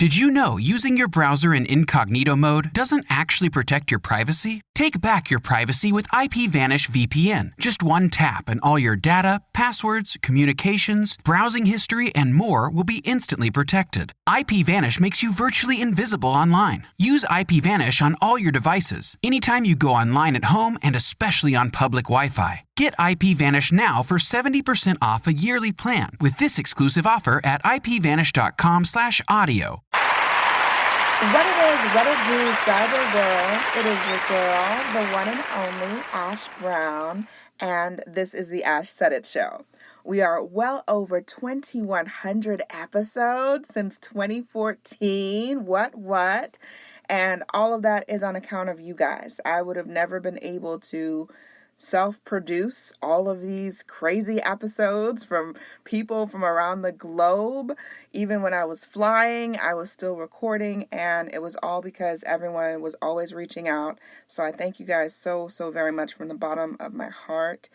Did you know using your browser in incognito mode doesn't actually protect your privacy? Take back your privacy with IPVanish VPN. Just one tap and all your data, passwords, communications, browsing history, and more will be instantly protected. IPVanish makes you virtually invisible online. Use IPVanish on all your devices, anytime you go online at home and especially on public Wi-Fi. Get IPVanish now for 70% off a yearly plan with this exclusive offer at ipvanish.com/audio. What it is, what it do, cyber world. It is your girl, the one and only Ash Brown, and this is the Ash Said It Show. We are well over 2,100 episodes since 2014. What? And all of that is on account of you guys. I would have never been able to self-produce all of these crazy episodes from people from around the globe. Even when I was flying, I was still recording, and it was all because everyone was always reaching out. So I thank you guys so very much from the bottom of my heart.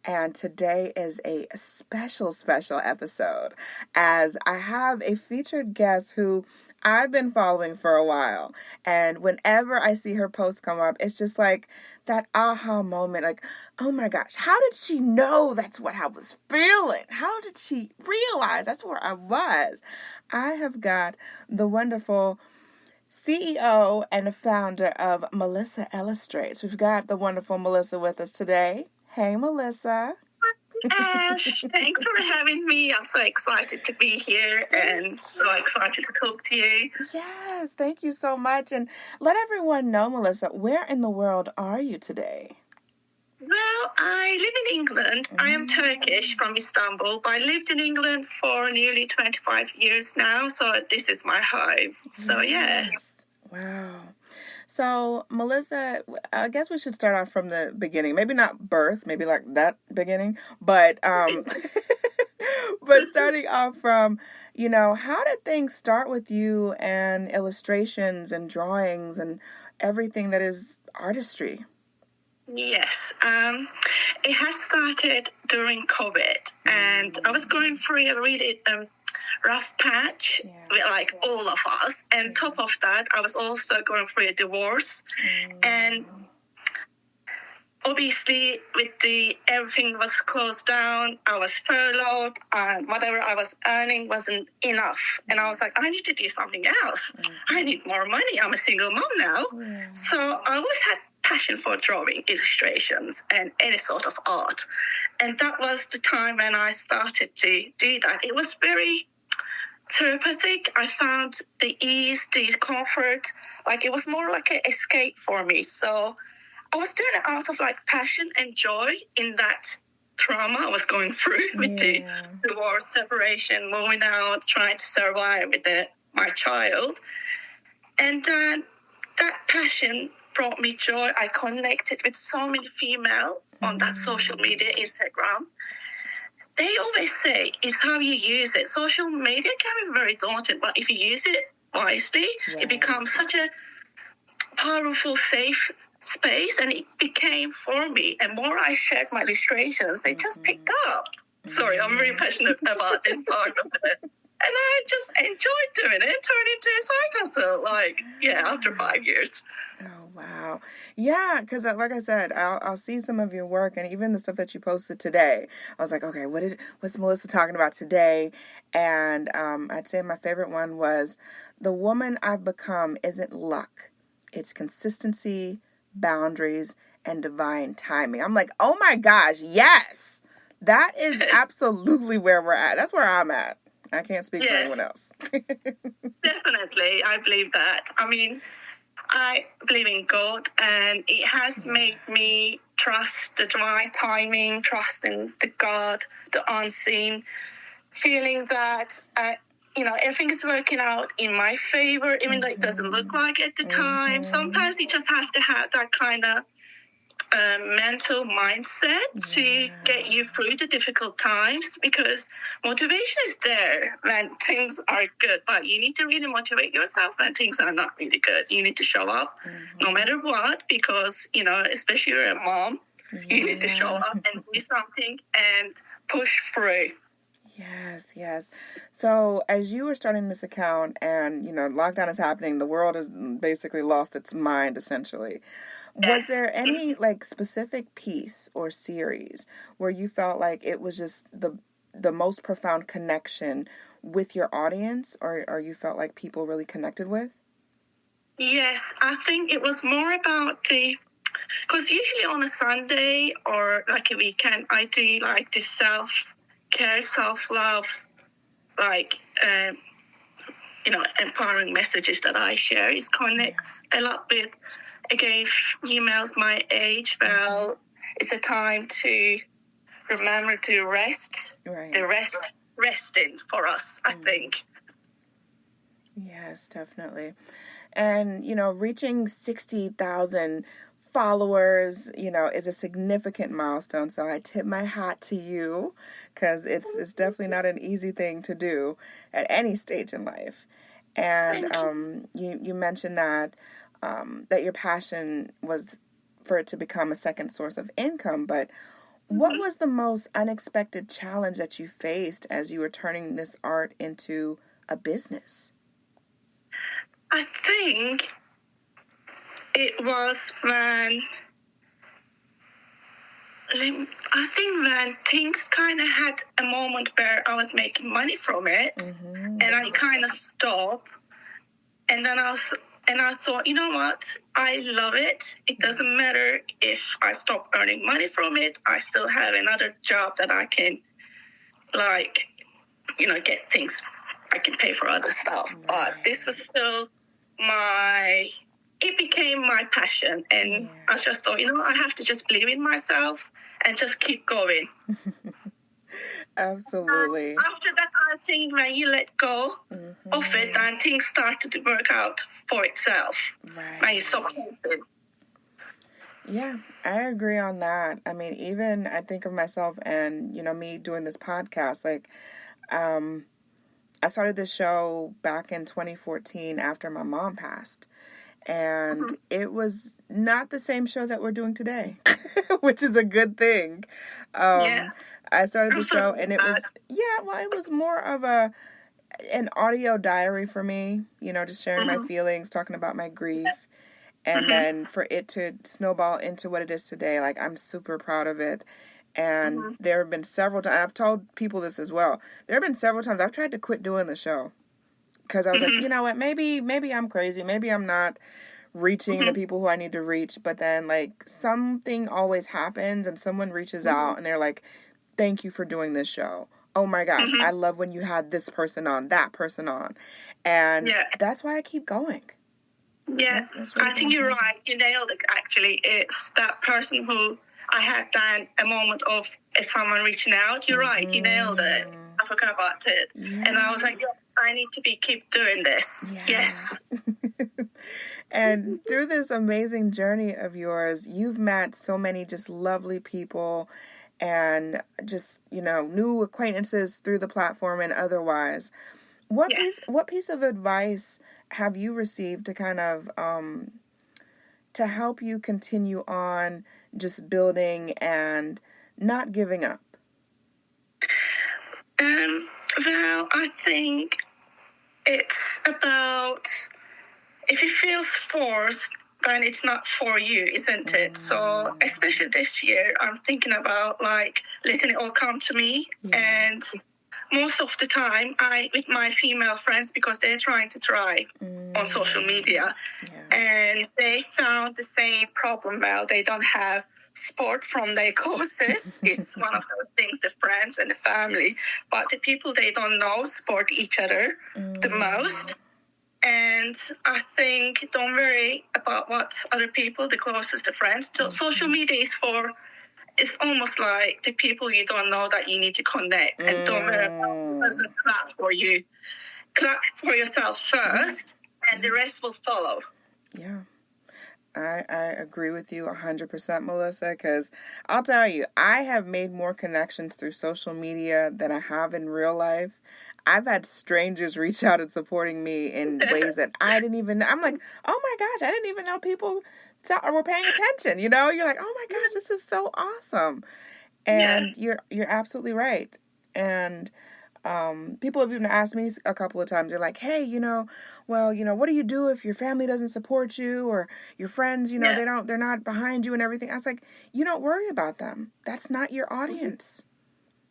And today is a special episode, as I have a featured guest who I've been following for a while. And whenever I see her post come up, it's just like that aha moment, like, oh my gosh, how did she know that's what I was feeling? How did she realize that's where I was? I have got the wonderful CEO and founder of Melisa Illustrations. We've got the wonderful Melisa with us today. Hey, Melisa. Ash, thanks for having me. I'm so excited to be here and so excited to talk to you. Yes, thank you so much. And let everyone know, Melisa, where in the world are you today? Well, I live in England. I am Turkish from Istanbul, but I lived in England for nearly 25 years now, so this is my home. So, yeah. Wow. So, Melisa, I guess we should start off from the beginning. Maybe not birth, maybe like that beginning, but but starting off from, how did things start with you and illustrations and drawings and everything that is artistry? Yes, it has started during COVID, and I was going through a really rough patch, like all of us. And top of that, I was also going through a divorce, and obviously with everything was closed down, I was furloughed, and whatever I was earning wasn't enough. And I was like, I need to do something else. I need more money. I'm a single mom now. So I always had passion for drawing, illustrations, and any sort of art. And that was the time when I started to do that. It was very therapeutic. I found the ease, the comfort, like it was more like an escape for me. So I was doing it out of like passion and joy in that trauma I was going through with the divorce, separation, moving out, trying to survive with my child. And that passion brought me joy. I connected with so many female on that social media, Instagram. They always say it's how you use it. Social media can be very daunting, but if you use it wisely, it becomes such a powerful, safe space. And it became for me. And more I shared my illustrations, they just picked up. Sorry, I'm very passionate about this part of it. And I just enjoyed doing it. It turned into a side hustle, after 5 years. Oh, wow. Yeah, because like I said, I'll see some of your work, and even the stuff that you posted today. I was like, okay, what's Melisa talking about today? And I'd say my favorite one was, the woman I've become isn't luck. It's consistency, boundaries, and divine timing. I'm like, oh my gosh, yes. That is absolutely where we're at. That's where I'm at. I can't speak for anyone else. Definitely. I believe that. I mean, I believe in God, and it has made me trust the divine timing, trust in the God, the unseen, feeling that, everything is working out in my favor, even though it doesn't look like it at the time. Sometimes you just have to have that kind of mental mindset to get you through the difficult times, because motivation is there when things are good, but you need to really motivate yourself when things are not really good. You need to show up no matter what, because, especially you're a mom, you need to show up and do something and push through. Yes. So as you were starting this account and, lockdown is happening, the world has basically lost its mind, essentially. Was Yes. there any like specific piece or series where you felt like it was just the most profound connection with your audience, or you felt like people really connected with? Yes, I think it was more about because usually on a Sunday or like a weekend, I do like the self-care, self-love, like, empowering messages that I share. It connects a lot with, again, females my age. Well, it's a time to remember to rest. Right. The resting for us, I think. Yes, definitely. And, reaching 60,000 followers, is a significant milestone. So I tip my hat to you because it's definitely not an easy thing to do at any stage in life. And you mentioned that that your passion was for it to become a second source of income. But what was the most unexpected challenge that you faced as you were turning this art into a business? I think it was when things kind of had a moment where I was making money from it, and I kind of stopped. And then I thought, you know what? I love it. It doesn't matter if I stop earning money from it. I still have another job that I can, get things. I can pay for other stuff. Right. But this was still it became my passion. And I just thought, I have to just believe in myself and just keep going. Absolutely. After that, I think when you let go of it, then things started to work out for itself. Right. When you stop hoping. Yeah, I agree on that. I mean, even I think of myself and, me doing this podcast, like, I started this show back in 2014 after my mom passed. And it was not the same show that we're doing today, which is a good thing. I started the show and it was, it was more of an audio diary for me, just sharing my feelings, talking about my grief. And then for it to snowball into what it is today, like, I'm super proud of it. And there have been several times, I've told people this as well, there have been several times I've tried to quit doing the show. Because I was like, you know what, maybe I'm crazy. Maybe I'm not reaching the people who I need to reach. But then, like, something always happens and someone reaches out and they're like, thank you for doing this show. Oh my gosh, I love when you had this person on, that person on. And that's why I keep going. Yeah, that's I think you're right. You nailed it, actually. It's that person who I had then a moment of someone reaching out. You're right. You nailed it. I forgot about it. Yeah. And I was like, I need to keep doing this. Yes. And through this amazing journey of yours, you've met so many just lovely people and just, new acquaintances through the platform and otherwise. What piece of advice have you received to kind of to help you continue on just building and not giving up? Well, I think it's about, if it feels forced, then it's not for you, isn't it? So especially this year, I'm thinking about letting it all come to me. And most of the time, with my female friends, because they're trying to thrive on social media, and they found the same problem. Well, they don't have sport from their courses. It's one of those things, the friends and the family. But the people they don't know support each other the most. And I think don't worry about what other people, the closest, the friends. So social media is it's almost like the people you don't know that you need to connect. And don't worry about who doesn't clap for you. Clap for yourself first, and the rest will follow. Yeah. I agree with you 100%, Melissa, because I'll tell you, I have made more connections through social media than I have in real life. I've had strangers reach out and supporting me in ways that I didn't even, I'm like, oh my gosh, I didn't even know people were paying attention, You're like, oh my gosh, this is so awesome. And you're absolutely right. And People have even asked me a couple of times, they're like, hey, what do you do if your family doesn't support you, or your friends, Yeah. they're not behind you and everything. I was like, you don't worry about them. That's not your audience.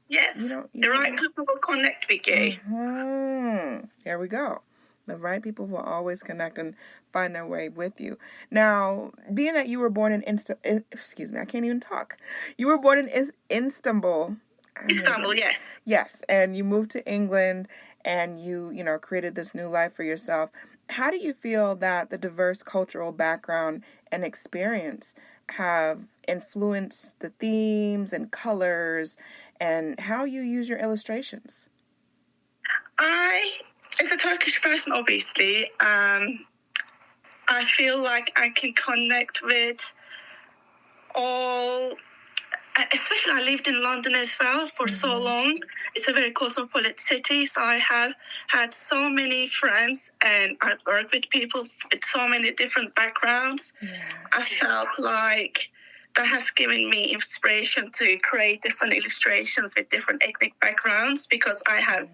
Yeah. The right people will connect with you. Mm-hmm. There we go. The right people will always connect and find their way with you. Now, being that you were born in excuse me, I can't even talk. You were born in Istanbul. Istanbul, yes. Yes, and you moved to England, and you created this new life for yourself. How do you feel that the diverse cultural background and experience have influenced the themes and colors and how you use your illustrations? As a Turkish person, obviously, I feel like I can connect with all, especially I lived in London as well for so long. It's a very cosmopolitan city, so I have had so many friends, and I've worked with people with so many different backgrounds. I felt like that has given me inspiration to create different illustrations with different ethnic backgrounds, because I have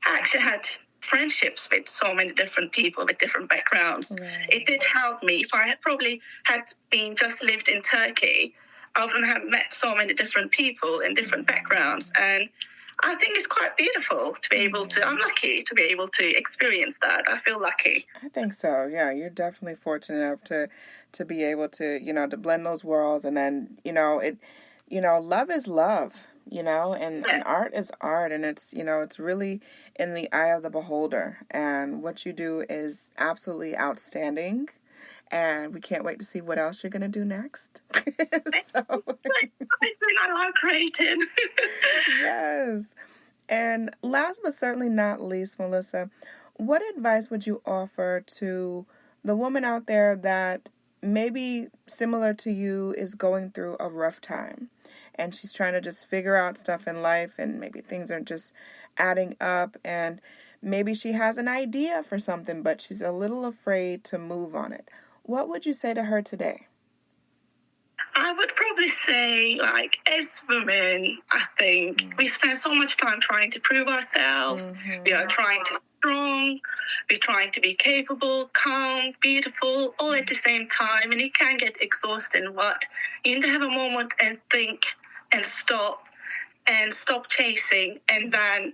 actually had friendships with so many different people with different backgrounds. It did help me. If I had probably had been just lived in Turkey, I wouldn't have met so many different people in different backgrounds. And I think it's quite beautiful to be able to, I'm lucky to be able to experience that. I feel lucky. I think so. Yeah, you're definitely fortunate enough to be able to, to blend those worlds, and then, love is love, and art is art, and it's really in the eye of the beholder, and what you do is absolutely outstanding, and we can't wait to see what else you're going to do next. So I love creating. yes. And last but certainly not least, Melisa, what advice would you offer to the woman out there that maybe similar to you is going through a rough time, and she's trying to just figure out stuff in life, and maybe things are just adding up, and maybe she has an idea for something, but she's a little afraid to move on it? What would you say to her today? I would probably say, like, as women, I think we spend so much time trying to prove ourselves. We are trying to be strong. We're trying to be capable, calm, beautiful, all at the same time. And it can get exhausting, but you need to have a moment and think and stop chasing. And then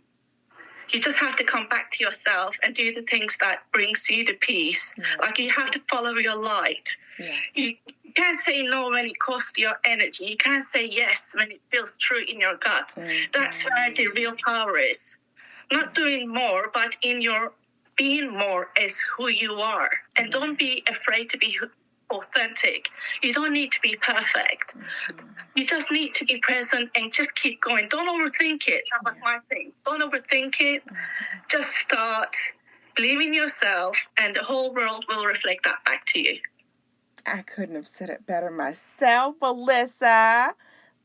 you just have to come back to yourself and do the things that brings you the peace. Like, you have to follow your light. You can't say no when it costs your energy. You can't say yes when it feels true in your gut. That's where the real power is. Not doing more, but in your being more as who you are. And don't be afraid to be authentic. You don't need to be perfect. You just need to be present and just keep going. Don't overthink it. That was my thing. Don't overthink it. Just start. Believe in yourself, and the whole world will reflect that back to you. I couldn't have said it better myself, Melisa.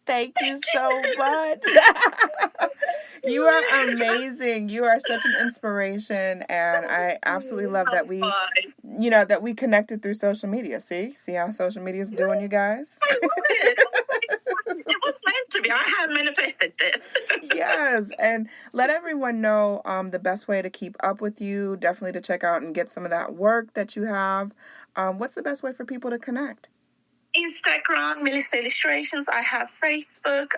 Thank you so much. You are amazing. You are such an inspiration, and I absolutely love that we connected through social media. See how social media is doing, you guys? I love it. It was meant to be. I have manifested this. Yes, and let everyone know the best way to keep up with you, definitely to check out and get some of that work that you have. What's the best way for people to connect? Instagram, Melisa Illustrations. I have Facebook,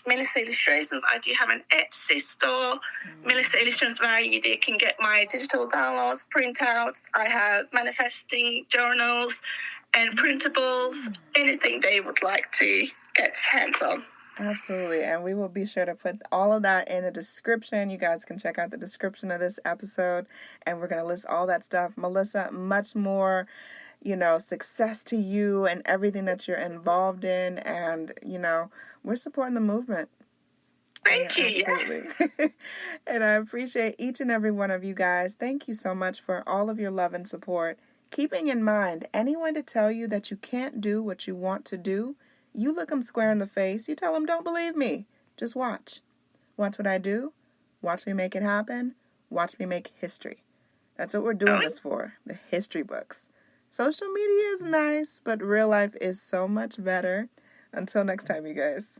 Melisa Illustrations. I do have an Etsy store, Melisa Illustrations, where you can get my digital downloads, printouts. I have manifesting journals and printables, anything they would like to get hands on. Absolutely, and we will be sure to put all of that in the description. You guys can check out the description of this episode, and we're going to list all that stuff. Melisa, much more success to you and everything that you're involved in, and we're supporting the movement. Thank you. Absolutely. Yes. And I appreciate each and every one of you guys. Thank you so much for all of your love and support. Keeping in mind, anyone to tell you that you can't do what you want to do, you look them square in the face. You tell them, don't believe me. Just watch what I do. Watch me make it happen. Watch me make history. That's what we're doing this for, the history books. Social media is nice, but real life is so much better. Until next time, you guys.